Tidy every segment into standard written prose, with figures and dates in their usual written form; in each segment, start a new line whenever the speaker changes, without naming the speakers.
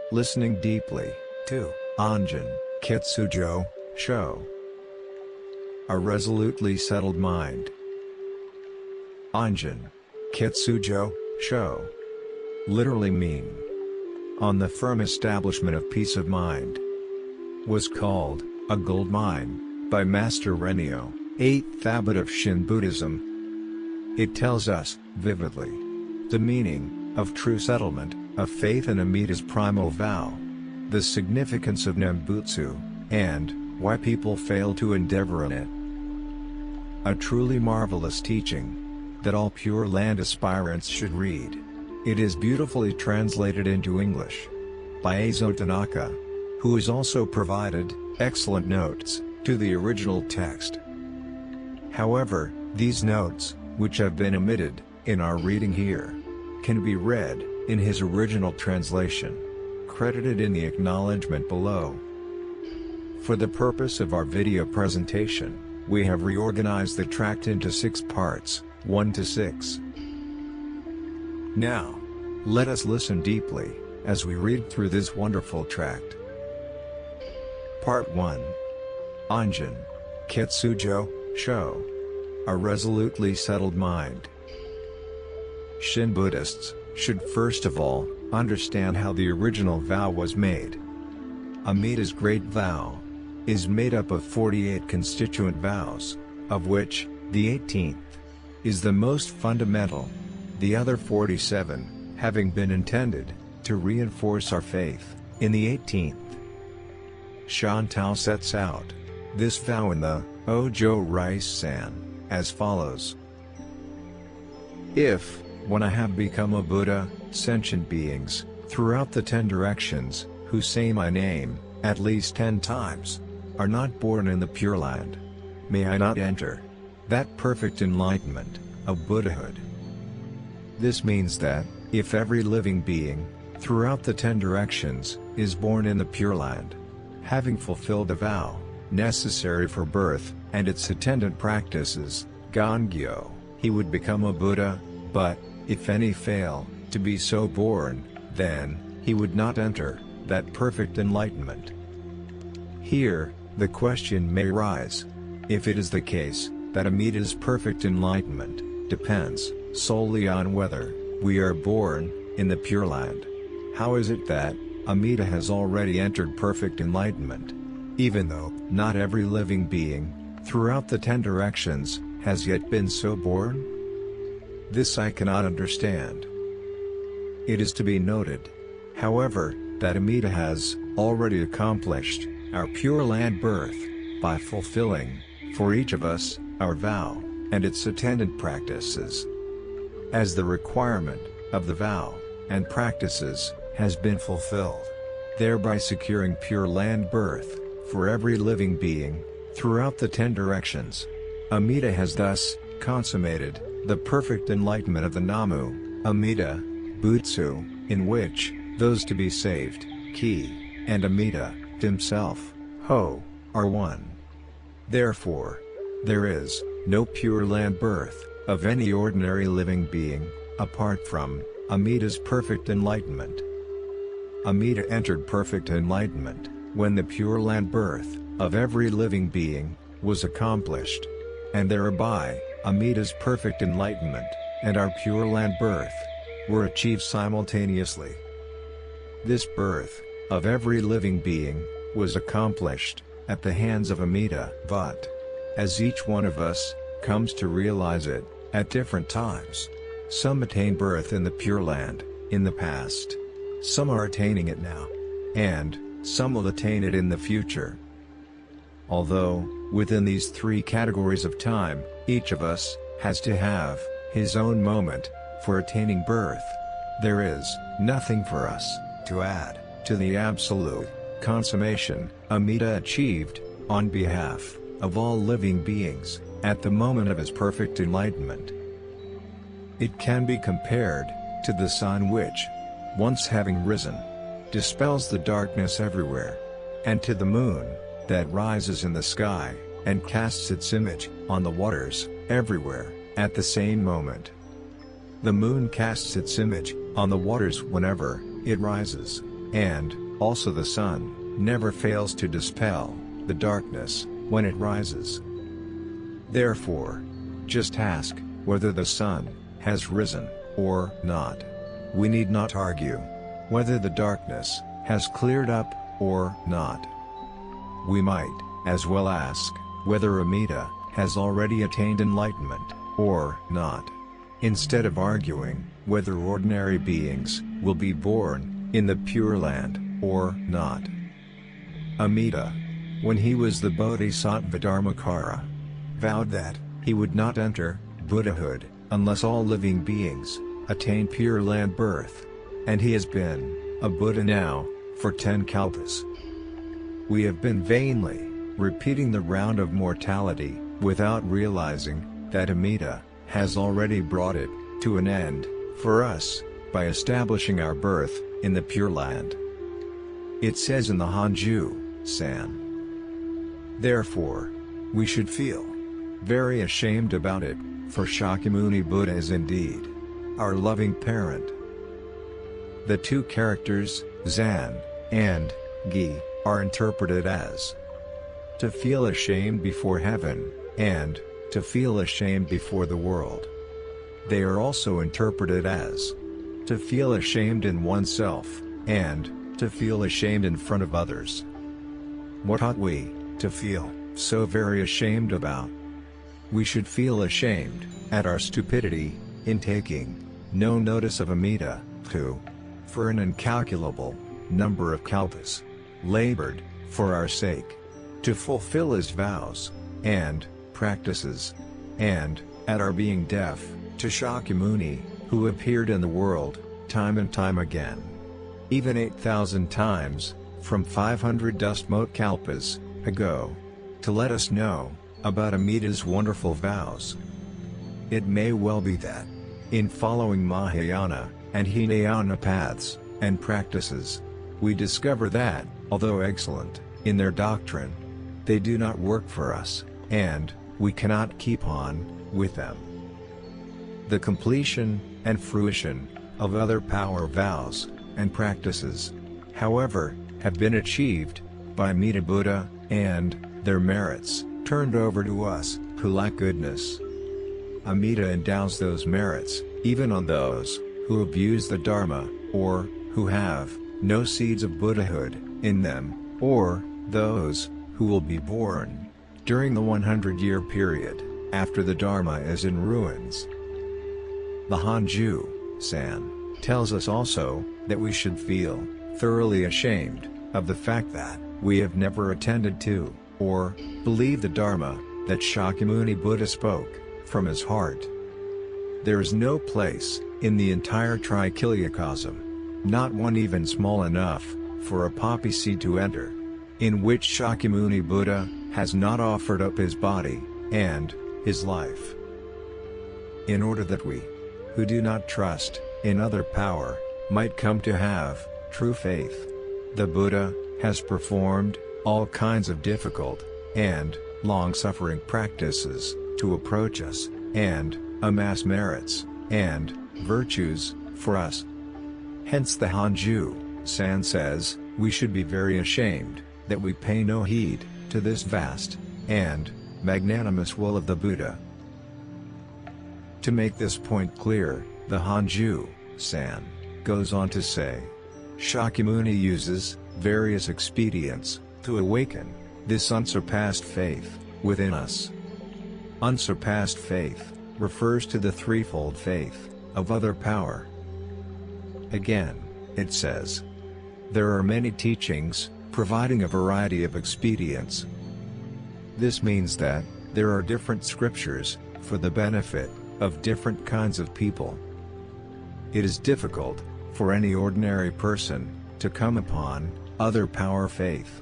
listening deeply to Anjin Ketsujo Sho. A resolutely settled mind. Anjin Ketsujo Sho literally mean on the firm establishment of peace of mind. Was called a gold mine by Master Renyo, 8th Abbot of Shin Buddhism. It tells us vividly the meaning of true settlement of faith in Amida's primal vow, the significance of Nembutsu, and why people fail to endeavor in it. A truly marvelous teaching that all Pure Land aspirants should read. It is beautifully translated into English by Azo Tanaka, who has also provided excellent notes to the original text. However, these notes, which have been omitted in our reading here, can be read in his original translation, credited in the acknowledgement below. For the purpose of our video presentation, we have reorganized the tract into 6 parts, 1 to 6. Now, let us listen deeply as we read through this wonderful tract. Part 1. Anjin Ketsujo Sho. A resolutely settled mind. Shin Buddhists should first of all understand how the original vow was made. Amida's great vow is made up of 48 constituent vows, of which the 18th is the most fundamental, the other 47 having been intended to reinforce our faith in the 18th. Shantou sets out this vow in the Ojo Rice-san as follows. If, when I have become a Buddha, sentient beings, throughout the 10 directions, who say my name, at least 10 times, are not born in the Pure Land, may I not enter that perfect enlightenment of Buddhahood. This means that, if every living being, throughout the 10 directions, is born in the Pure Land, having fulfilled a vow, necessary for birth, and its attendant practices, Gangyo, he would become a Buddha, but, if any fail to be so born, then, he would not enter that perfect enlightenment. Here, the question may rise, if it is the case, that Amida's perfect enlightenment depends solely on whether we are born in the Pure Land, how is it that Amida has already entered perfect enlightenment, even though not every living being throughout the 10 directions has yet been so born? This I cannot understand. It is to be noted, however, that Amida has already accomplished our Pure Land birth by fulfilling, for each of us, our vow and its attendant practices. As the requirement of the vow and practices has been fulfilled, thereby securing Pure Land birth for every living being throughout the 10 directions, Amida has thus consummated the perfect enlightenment of the Namu Amida Butsu, in which those to be saved, Ki, and Amida himself, Ho, are one. Therefore, there is no Pure Land birth of any ordinary living being apart from Amida's perfect enlightenment. Amida entered perfect enlightenment when the Pure Land birth of every living being was accomplished, and thereby Amida's perfect enlightenment and our Pure Land birth were achieved simultaneously. This birth of every living being was accomplished at the hands of Amida, but as each one of us comes to realize it at different times, some attain birth in the Pure Land in the past, some are attaining it now, and some will attain it in the future. Although, within these 3 categories of time, each of us has to have his own moment for attaining birth, there is nothing for us to add to the absolute consummation Amida achieved on behalf of all living beings at the moment of his perfect enlightenment. It can be compared to the sun which, once having risen, dispels the darkness everywhere, and to the moon that rises in the sky and casts its image on the waters everywhere at the same moment. The moon casts its image on the waters whenever it rises, and also the sun, never fails to dispel the darkness when it rises. Therefore, just ask whether the sun has risen or not. We need not argue whether the darkness has cleared up or not. We might as well ask whether Amida has already attained enlightenment or not, instead of arguing whether ordinary beings will be born in the Pure Land or not. Amida, when he was the Bodhisattva Dharmakara, vowed that he would not enter Buddhahood unless all living beings attain Pure Land birth, and he has been a Buddha now for 10 kalpas. We have been vainly repeating the round of mortality without realizing that Amida has already brought it to an end for us by establishing our birth in the Pure Land. It says in the Hanju-san. Therefore, we should feel very ashamed about it, for Shakyamuni Buddha is indeed our loving parent. The two characters, Zan and Gi, are interpreted as to feel ashamed before heaven, and to feel ashamed before the world. They are also interpreted as to feel ashamed in oneself, and to feel ashamed in front of others. What ought we to feel so very ashamed about? We should feel ashamed at our stupidity in taking no notice of Amida, who, for an incalculable number of kalpas, labored for our sake to fulfill his vows and practices, and at our being deaf to Shakyamuni, who appeared in the world time and time again, even 8,000 times from 500 dustmote kalpas ago, to let us know about Amida's wonderful vows. It may well be that, in following Mahayana and Hinayana paths and practices, we discover that, although excellent in their doctrine, they do not work for us, and we cannot keep on with them. The completion and fruition of other power vows and practices, however, have been achieved by Amida Buddha, and their merits turned over to us who lack goodness. Amida endows those merits even on those who abuse the Dharma, or who have no seeds of Buddhahood in them, or those who will be born during the 100-year period after the Dharma is in ruins. The Hanju-san tells us also that we should feel thoroughly ashamed of the fact that we have never attended to, or believed the Dharma that Shakyamuni Buddha spoke from his heart. There is no place in the entire Trikilyakasam, not one even small enough for a poppy seed to enter, in which Shakyamuni Buddha has not offered up his body and his life. In order that we, who do not trust in other power, might come to have true faith, the Buddha has performed all kinds of difficult and long-suffering practices to approach us and amass merits and virtues for us. Hence the Hanju-san says, we should be very ashamed that we pay no heed to this vast and magnanimous will of the Buddha. To make this point clear, the Hanju-san goes on to say, Shakyamuni uses various expedients to awaken this unsurpassed faith within us. Unsurpassed faith refers to the threefold faith of other power. Again, it says, there are many teachings providing a variety of expedients. This means that there are different scriptures for the benefit of different kinds of people. It is difficult for any ordinary person to come upon other power faith.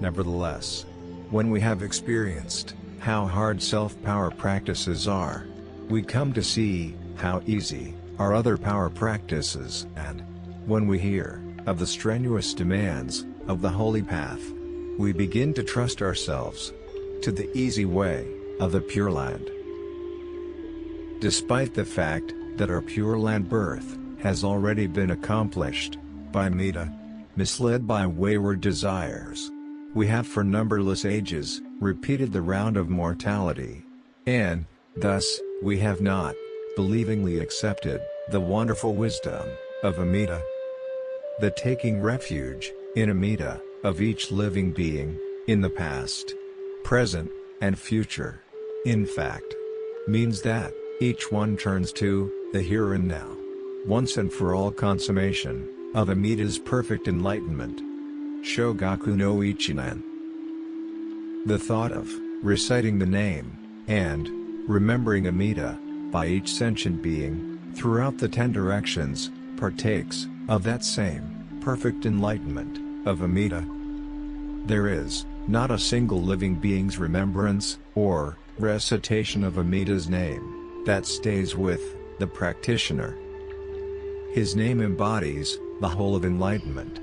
Nevertheless, when we have experienced how hard self-power practices are, we come to see how easy are other power practices, and when we hear of the strenuous demands of the holy path, we begin to trust ourselves to the easy way of the Pure Land. Despite the fact that our Pure Land birth has already been accomplished by Amida, misled by wayward desires. We have for numberless ages repeated the round of mortality. And, thus, we have not, believingly accepted, the wonderful wisdom of Amida. The taking refuge, in Amida, of each living being, in the past, present, and future, in fact, means that, each one turns to, the here and now, once and for all consummation, of Amida's perfect enlightenment. Shogaku no Ichinan. The thought of reciting the name, and remembering Amida, by each sentient being, throughout the 10 directions, partakes of that same perfect enlightenment of Amida. There is not a single living being's remembrance or recitation of Amida's name that stays with the practitioner. His name embodies the whole of enlightenment,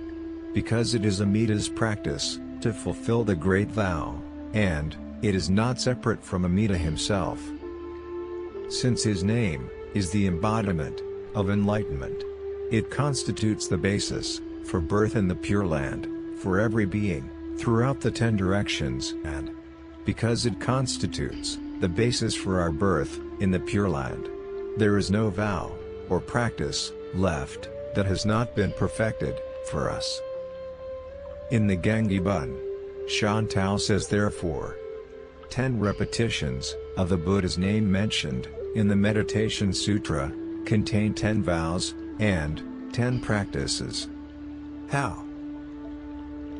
because it is Amida's practice to fulfill the great vow, and it is not separate from Amida himself. Since his name is the embodiment of enlightenment, it constitutes the basis for birth in the Pure Land for every being throughout the 10 directions, and because it constitutes the basis for our birth in the Pure Land, there is no vow or practice left that has not been perfected for us. In the Gengi Bun, Shantao says therefore, 10 repetitions of the Buddha's name mentioned in the Meditation Sutra contain 10 vows and 10 practices. How?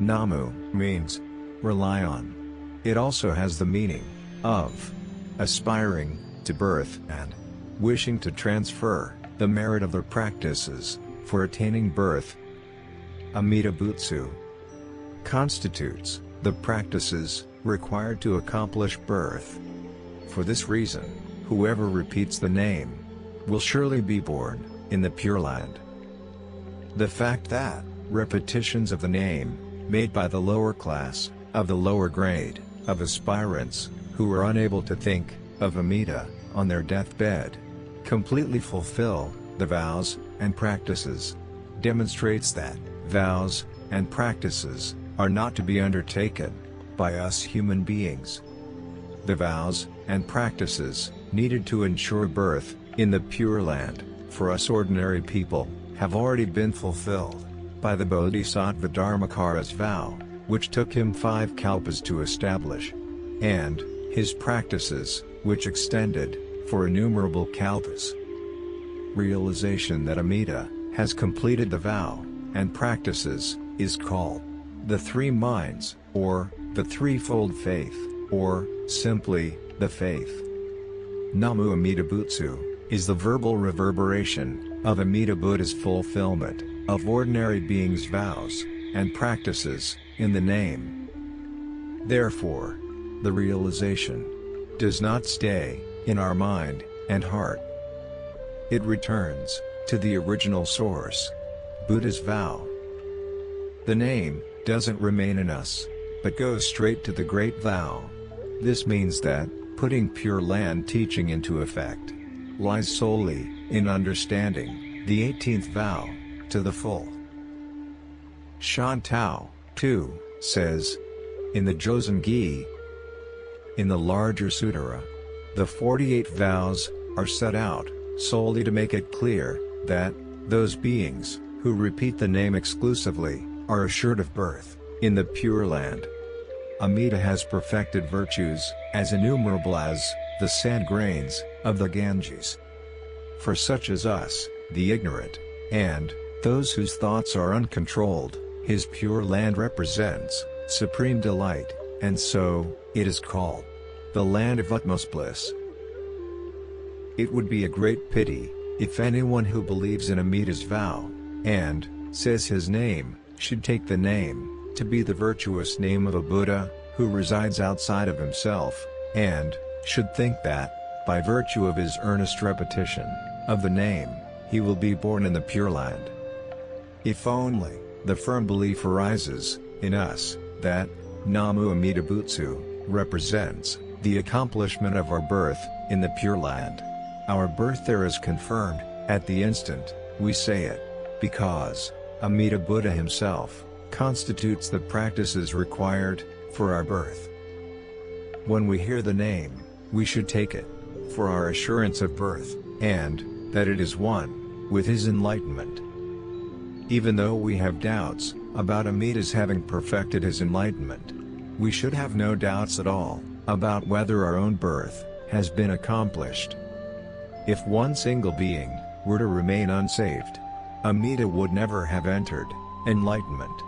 Namu means rely on. It also has the meaning of aspiring to birth and wishing to transfer the merit of their practices for attaining birth. Amida Butsu constitutes the practices required to accomplish birth. For this reason, whoever repeats the name will surely be born in the Pure Land. The fact that repetitions of the name made by the lower class of the lower grade of aspirants who are unable to think of Amida on their deathbed completely fulfill the vows and practices demonstrates that vows and practices are not to be undertaken by us human beings. The vows and practices needed to ensure birth in the Pure Land for us ordinary people have already been fulfilled by the Bodhisattva Dharmakara's vow, which took him 5 kalpas to establish, and his practices, which extended for innumerable kalpas. Realization that Amida has completed the vow and practices is called the 3 minds, or the threefold faith, or simply the faith. Namu Amida Butsu is the verbal reverberation of Amida Buddha's fulfillment of ordinary beings' vows and practices in the name. Therefore, the realization does not stay in our mind and heart. It returns to the original source, Buddha's vow. The name doesn't remain in us, but goes straight to the great vow. This means that putting Pure Land teaching into effect lies solely in understanding the 18th vow to the full. Shantao, too, says, in the Josen Gi, in the larger Sutara, the 48 vows are set out solely to make it clear that those beings who repeat the name exclusively are assured of birth in the Pure Land. Amida has perfected virtues as innumerable as the sand grains of the Ganges. For such as us, the ignorant, and those whose thoughts are uncontrolled, his Pure Land represents supreme delight, and so it is called the land of utmost bliss. It would be a great pity if anyone who believes in Amida's vow and says his name should take the name to be the virtuous name of a Buddha who resides outside of himself, and should think that, by virtue of his earnest repetition of the name, he will be born in the Pure Land. If only the firm belief arises in us that Namu Amida Butsu represents the accomplishment of our birth in the Pure Land, our birth there is confirmed at the instant we say it, because Amida Buddha himself, constitutes the practices required for our birth. When we hear the name, we should take it for our assurance of birth, and that it is one with his enlightenment. Even though we have doubts about Amida's having perfected his enlightenment, we should have no doubts at all about whether our own birth has been accomplished. If one single being were to remain unsaved, Amida would never have entered enlightenment.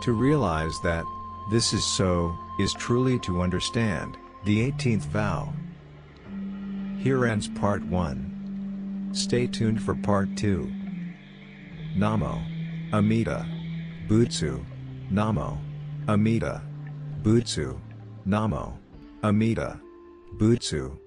To realize that this is so, is truly to understand the 18th vow. Here ends Part 1. Stay tuned for Part 2. Namo Amida Butsu. Namo Amida Butsu. Namo Amida Butsu.